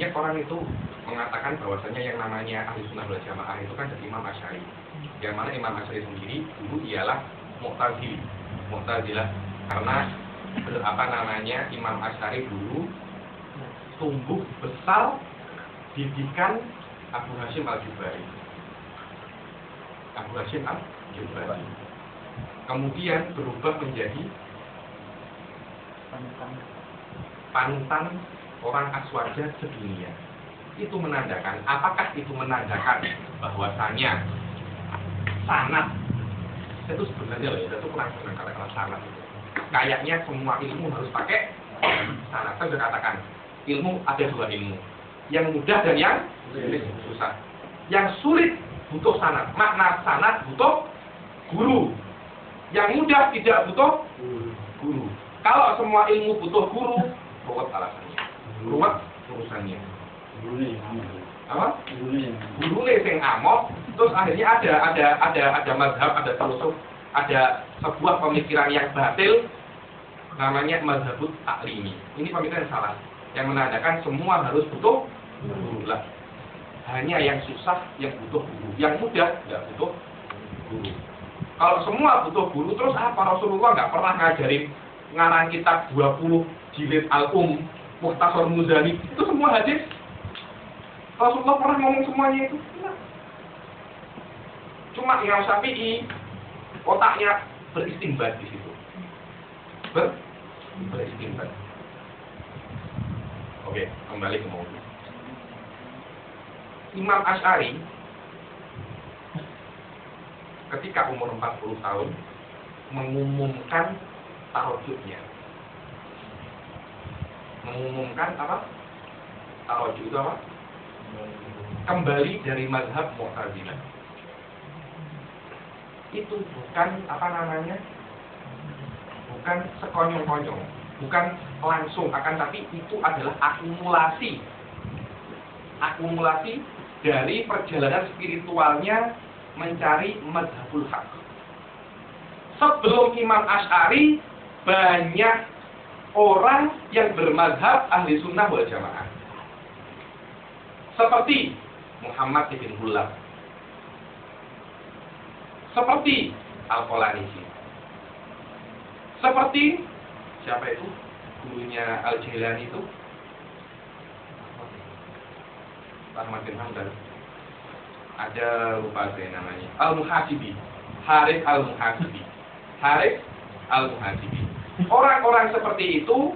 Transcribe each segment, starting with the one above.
banyak orang itu mengatakan bahwasanya yang namanya ahli sunnah wal jamaah itu kan dari Imam Asy'ari. Yang mana Imam Asy'ari sendiri dulu ialah Mu'tazilah karena Imam Asy'ari dulu tumbuh besar didikan Abu Hasyim Al-Jubari. Kemudian berubah menjadi panutan orang Aswaja sedunia. Itu menandakan, apakah itu menandakan bahwasanya sanad itu sebenarnya loh, itu kurang kata-kata sanad itu. Kayaknya semua ilmu harus pakai sanad. Saya sudah katakan, ilmu ada dua ilmu, yang mudah dan yang susah. Yang sulit butuh sanad, makna sanad butuh guru. Yang mudah tidak butuh guru. Kalau semua ilmu butuh guru, ruwet alasannya, ruwet urusannya. Apa? Gurune sing amok, terus akhirnya ada mazhab, ada filsuf, ada sebuah pemikiran yang batil, namanya mazhabut taklimi. Ini pemikiran yang salah, yang menandakan semua harus butuh guru lah. Hanya yang susah yang butuh guru, yang mudah nggak butuh guru. Kalau semua butuh guru, terus apa? Rasulullah nggak pernah ngajarin ngarang kitab 20 jilid Al-Um, Mukhtasar Muzani, itu semua hadis. Rasulullah pernah ngomong semuanya itu? Nah. Cuma Imam Syafi'i otaknya beristinbat di situ. Beristinbat. Oke, kembali ke maudhu. Imam Asy'ari ketika umur 40 tahun mengumumkan tarojudnya. Mengumumkan apa? Tarojud itu apa? Kembali dari mazhab Mu'tazilah. Itu bukan bukan sekonyong-konyong, bukan langsung, akan tapi itu adalah akumulasi dari perjalanan spiritualnya mencari mazhabul haq. Sebelum Imam Asy'ari banyak orang yang bermazhab ahli sunnah wal jamaah. Seperti Muhammad ibn Hulab, seperti Al-Qalanisi, seperti siapa itu gurunya Al-Jailani itu, Ahmad bin Hanbal, ada lupa saya namanya, Al-Muhasibi, Harith Al-Muhasibi. Orang-orang seperti itu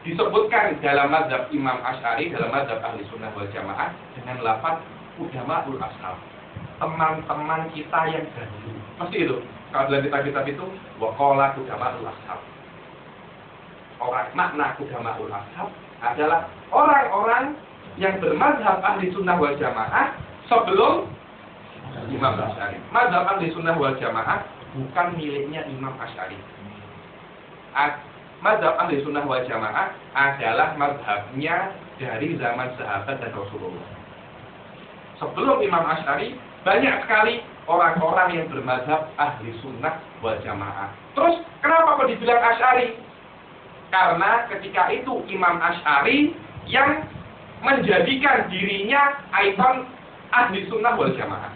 disebutkan dalam mazhab Imam Asy'ari, dalam mazhab ahli sunnah wal jamaah dengan lafaz udamaul ashab, teman-teman kita yang dahulu. Pasti itu. Kalau dalam kitab-kitab itu waqala udamaul ashab. Makna udamaul ashab adalah orang-orang yang bermazhab ahli sunnah wal jamaah sebelum Imam Asy'ari. Mazhab ahli sunnah wal jamaah bukan miliknya Imam Asy'ari. Mazhab ahli sunnah wal jamaah adalah mazhabnya dari zaman sahabat dan Rasulullah. Sebelum Imam Asy'ari banyak sekali orang-orang yang bermazhab ahli sunnah wal jamaah. Terus kenapa kok dibilang Asy'ari? Karena ketika itu Imam Asy'ari yang menjadikan dirinya ikon ahli sunnah wal jamaah.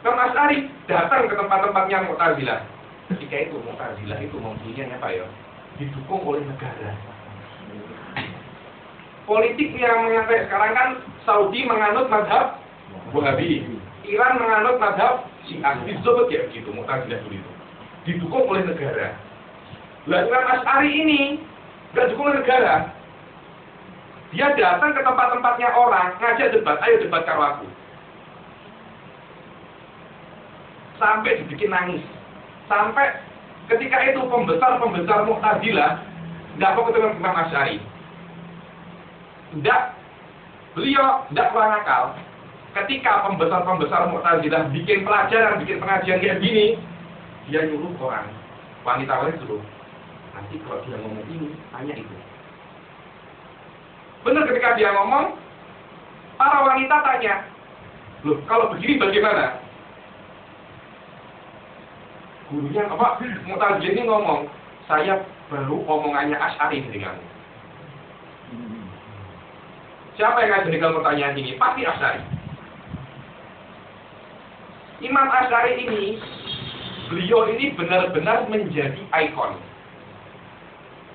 Imam Asy'ari datang ke tempat-tempatnya Mu'tazilah. Ketika itu Mu'tazilah itu mempunyai apa ya? Didukung oleh negara. Politik yang mengenai sekarang kan Saudi menganut mazhab Wahabi, Iran menganut mazhab Syiah. Disebut ya begitu Mu'tazilah dulu itu. Didukung oleh negara. Lah Imam Asy'ari ini nggak didukung oleh negara. Dia datang ke tempat-tempatnya orang, ngajak debat, ayo debat karo aku. Sampai dibikin nangis. Sampai ketika itu pembesar-pembesar Mu'tazilah nggak mau ketemu Imam Asy'ari. Beliau tidak kurang akal. Ketika pembesar-pembesar Mu'tazilah bikin pelajaran, bikin pengajian kayak gini, dia nyuruh orang, wanita-wanita dulu. Nanti kalau dia ngomong ini, tanya itu. Benar ketika dia ngomong, para wanita tanya, loh kalau begini bagaimana? Gurunya Mu'tazilah ini ngomong, saya baru omongannya Asy'ari dari kamu. Siapa yang ngajarkan pertanyaan ini? Pasti Asy'ari. Imam Asy'ari ini, beliau ini benar-benar menjadi ikon.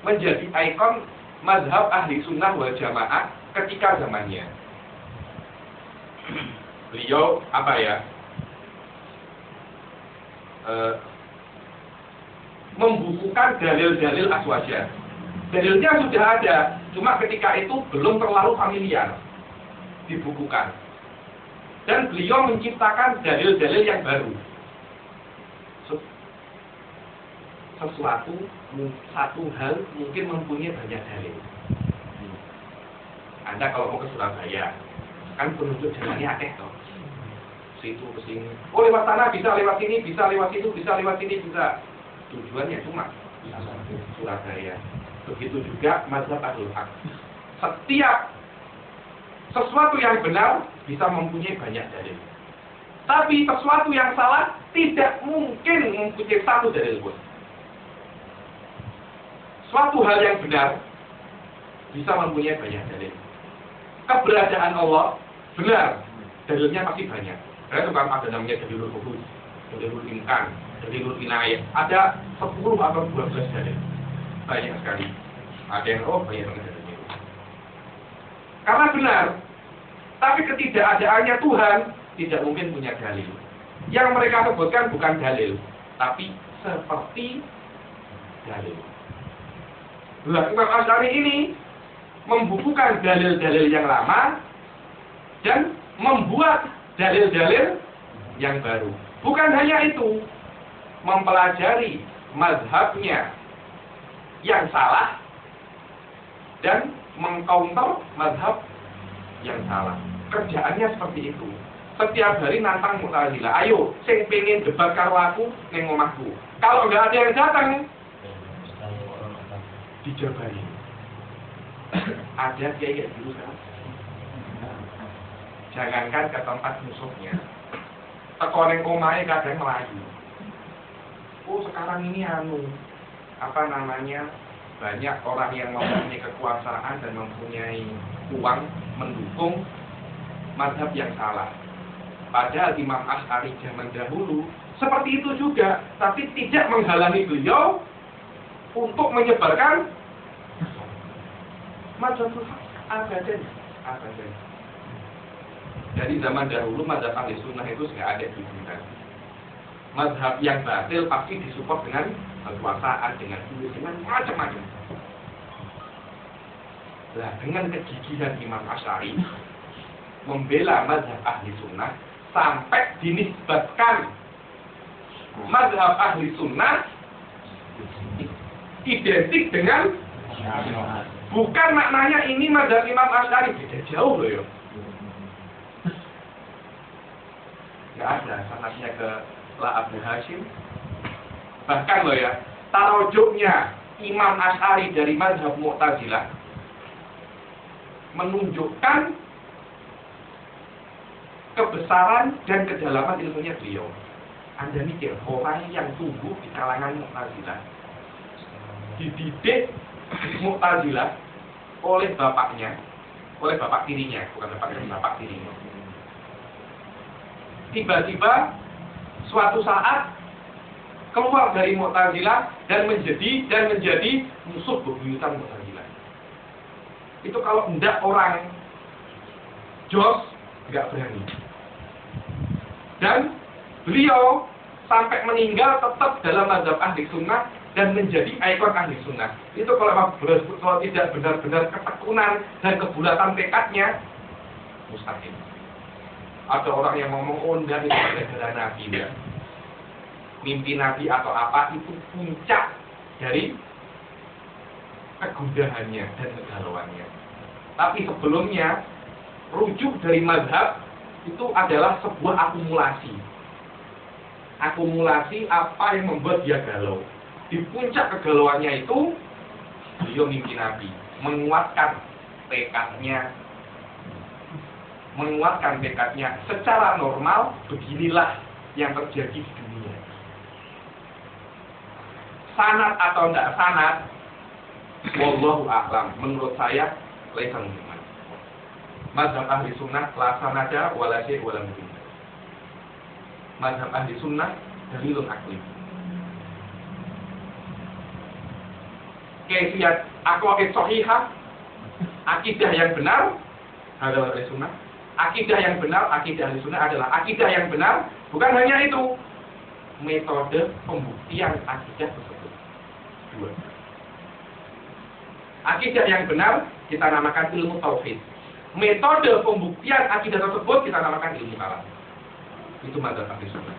Menjadi ikon mazhab ahli sunnah wal jamaah ketika zamannya. Beliau apa ya? Membukukan dalil-dalil aswaja. Dalilnya sudah ada, cuma ketika itu belum terlalu familiar dibukukan. Dan beliau menciptakan dalil-dalil yang baru. Satu hal mungkin mempunyai banyak dalil. Anda kalau mau ke Surabaya, kan penunjuk jalannya akeh toh. Situ ke sini. Oh, lewat sana bisa, lewat sini bisa, lewat situ bisa, lewat sini bisa. Tujuannya cuma Surabaya. Begitu juga mazhab Ahlul Haq. Setiap sesuatu yang benar bisa mempunyai banyak dalil. Tapi sesuatu yang salah tidak mungkin mempunyai satu dalil pun. Suatu hal yang benar bisa mempunyai banyak dalil. Keberadaan Allah benar, dalilnya pasti banyak. Karena itu kan ada namanya dalilul hudud, dalilul imkan, dalilul inayah. Ada 10 atau 12 dalil. Banyak sekali. Ada yang banyak banget dalilnya. Karena benar. Tapi ketidakadaannya Tuhan tidak mungkin punya dalil. Yang mereka sebutkan bukan dalil, tapi seperti dalil. Nah, Imam Asy'ari ini membukukan dalil-dalil yang lama dan membuat dalil-dalil yang baru. Bukan hanya itu, mempelajari mazhabnya yang salah dan mengcounter mazhab yang salah. Kerjaannya seperti itu. Setiap hari nantang Mu'tazilah. Ayo, sing pengen debat karo aku ning omahku. Kalau nggak ada yang datang, dijabari. Ada kayak gitu kan? Jangankan ke tempat musuhnya, teko ning omahe kadang melayu. Oh, sekarang ini banyak orang yang mempunyai kekuasaan dan mempunyai uang mendukung mazhab yang salah. Padahal Imam Asy'ari zaman dahulu seperti itu juga, tapi tidak menghalangi beliau untuk menyebarkan mazhabul haq abadan. Dari zaman dahulu mazhab ahli sunnah itu nggak ada hubungan. Mazhab yang batil pasti disupport dengan kekuasaan, dengan duit, dengan macam-macam. Nah, dengan kegigihan Imam Asy'ari membela mazhab ahli sunnah sampai dinisbatkan mazhab ahli sunnah identik dengan bukan maknanya ini mazhab Imam Asy'ari, beda jauh loh ya. Nggak ada sanadnya ke La Abu Hashim. Bahkan loh ya, tarojuknya Imam Asy'ari dari mazhab Mu'tazilah menunjukkan kebesaran dan kedalaman ilmunya beliau. Anda mikir, orang yang tumbuh di kalangan Mu'tazilah, dididik Mu'tazilah oleh bapaknya, oleh bapak tirinya, bukan bapak tirinya. Tiba-tiba suatu saat keluar dari Mu'tazilah dan menjadi musuh bebuyutan Mu'tazilah. Itu kalau hendak orang jos nggak berani. Dan beliau sampai meninggal tetap dalam mazhab ahli sunnah dan menjadi ikon ahli sunnah. Itu kalau tidak benar-benar ketekunan dan kebulatan tekadnya, mustahil. Ada orang yang ngomong, oh enggak, itu gara-gara Nabi ya. Mimpi Nabi atau apa, itu puncak dari kegundahannya dan kegalauannya. Tapi sebelumnya, rujuk dari mazhab itu adalah sebuah akumulasi. Akumulasi apa yang membuat dia galau. Di puncak kegalauannya itu, beliau mimpi Nabi, menguatkan tekadnya. Secara normal beginilah yang terjadi di dunia. sanad atau enggak sanad, wallahu a'lam, menurut saya laisa muhimman. Mazhab ahli sunnah la sanada wala syai' wala muhim. Mazhab ahli sunnah dalilun akli. Kaifiyat aqwaid shahihah, akidah yang benar adalah ahli sunnah. Akidah yang benar, akidah ahli sunnah adalah akidah yang benar. Bukan hanya itu, metode pembuktian akidah tersebut. Dua. Akidah yang benar kita namakan ilmu tauhid. Metode pembuktian akidah tersebut kita namakan ilmu kalam. Itu mazhab ahli sunnah.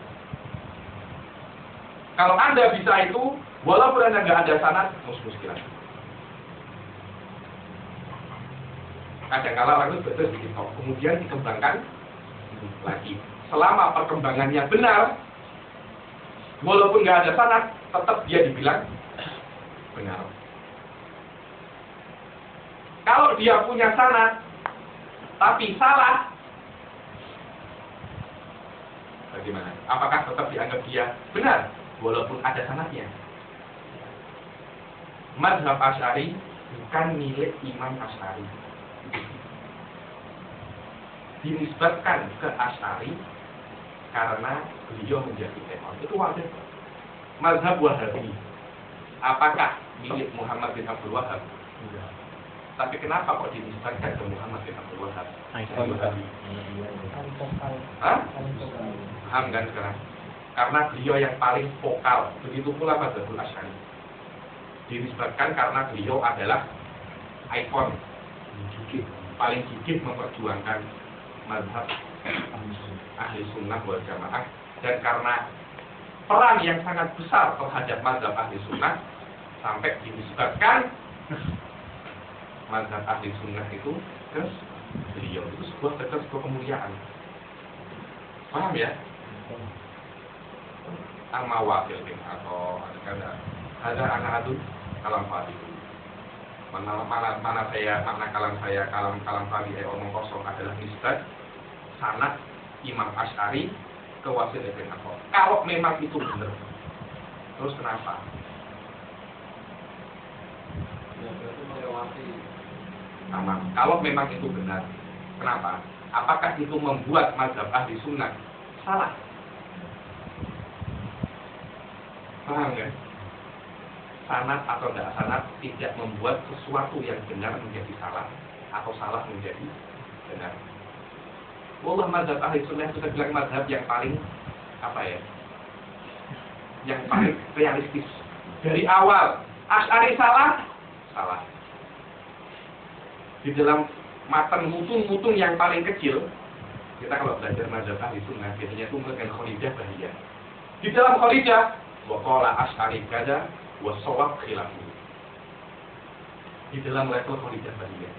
Kalau Anda bisa itu, walaupun Anda nggak ada sanad, muskilah. Kadang-kala lalu betul sedikit, kemudian dikembangkan lagi. Selama perkembangannya benar, walaupun nggak ada sanad, tetap dia dibilang benar. Kalau dia punya sanad, tapi salah, bagaimana? Apakah tetap dianggap dia benar, walaupun ada sanadnya? Mazhab Asy'ari bukan milik Imam Asy'ari. Dinisbatkan ke Asy'ari karena beliau menjadi imam. Itu wajar. Mazhab Wahabi, apakah milik Muhammad bin Abdul Wahab? Enggak. Tapi kenapa kok dinisbatkan ke Muhammad bin Abdul Wahab? Wahabi. Hah? Paham kan sekarang? Karena beliau yang paling vokal. Begitu pula Mazhabul Asy'ari. Dinisbatkan karena beliau adalah ikon paling gigih memperjuangkan mazhab ahli sunnah wal jamaah, dan karena peran yang sangat besar terhadap mazhab ahli sunnah sampai dinisbatkan mazhab ahli sunnah itu ke beliau. Itu sebuah kemuliaan. Paham ya? Al-Mawaqil atau ada anak-anak kalam fadil. Mana saya, makna kalam fadil omong kosong adalah nisbat sanad Imam Asy'ari ke Wasil ibn Aqra. Kalau memang itu benar, terus kenapa? Aman. Kalau memang itu benar, kenapa? Apakah itu membuat mazhab ahli sunnah salah? Paham kan? Sanad atau tidak sanad tidak membuat sesuatu yang benar menjadi salah atau salah menjadi benar. Wallah, mazhab ahli sunnah itu saya bilang mazhab yang paling yang paling realistis. Dari awal Asy'ari salah. Di dalam matan mutun yang paling kecil, kita kalau belajar mazhab ahli sunnah biasanya itu dengan kholidah bahiyah. Di dalam kholidah wa qala Asy'ari kada wa shawab khilafu. Di dalam level kholidah bahiyah,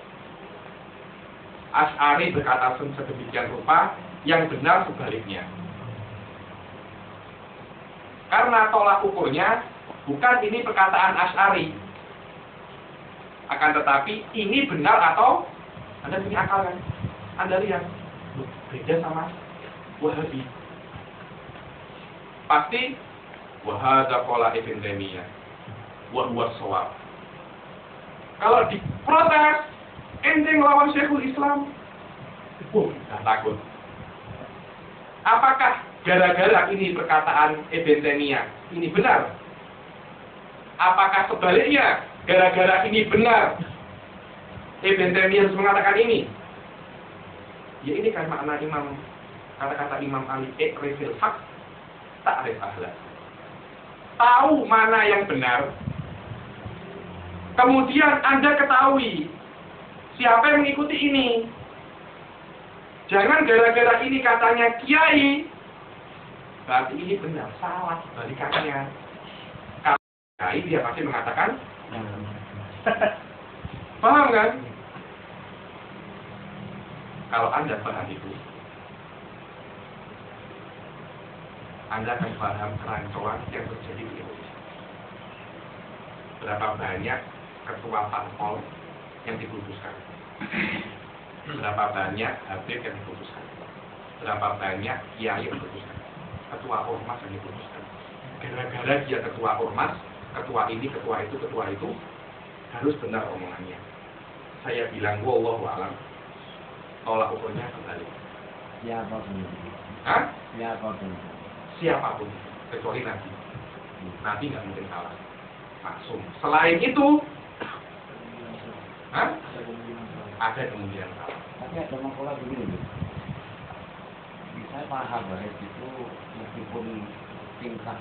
Asy'ari berkata sedemikian rupa, yang benar sebaliknya. Karena tolak ukurnya bukan ini perkataan Asy'ari, akan tetapi ini benar atau Anda punya akal kan? Anda lihat, beda sama Wahabi. Pasti wahada qala Ibn Taimiyah wa huwa shawab. Kalau diprotes, ente ngelawan Syekhul Islam, takut. Apakah gara-gara ini perkataan Ibn Taimiyah ini benar? Apakah sebaliknya gara-gara ini benar Ibn Taimiyah harus mengatakan ini? Ya ini kan makna kata-kata Imam Ali, ikrifil haq ta'rif ahla. Tahu mana yang benar, kemudian Anda ketahui siapa yang mengikuti ini. Jangan gara-gara ini katanya kiai, berarti ini benar, salah balikannya. Kalau kiai dia pasti mengatakan paham kan? Kalau Anda paham itu, Anda akan paham kerancuan yang terjadi di Indonesia. Berapa banyak ketua parpol yang diputuskan, berapa banyak habib yang diputuskan, berapa banyak kiai yang diputuskan, ketua ormas yang diputuskan. Gara-gara dia ketua ormas, ketua ini, ketua itu harus benar omongannya. Saya bilang wallahu a'lam, tolak ukurnya kembali. Siapapun. Hah? Siapapun. Siapapun, kecuali Nabi. Nabi nggak mungkin salah, maksum. Selain itu, hah? Ada kemungkinan salah. Tapi ada masalah begini. Saya paham bahwa itu meskipun tingkat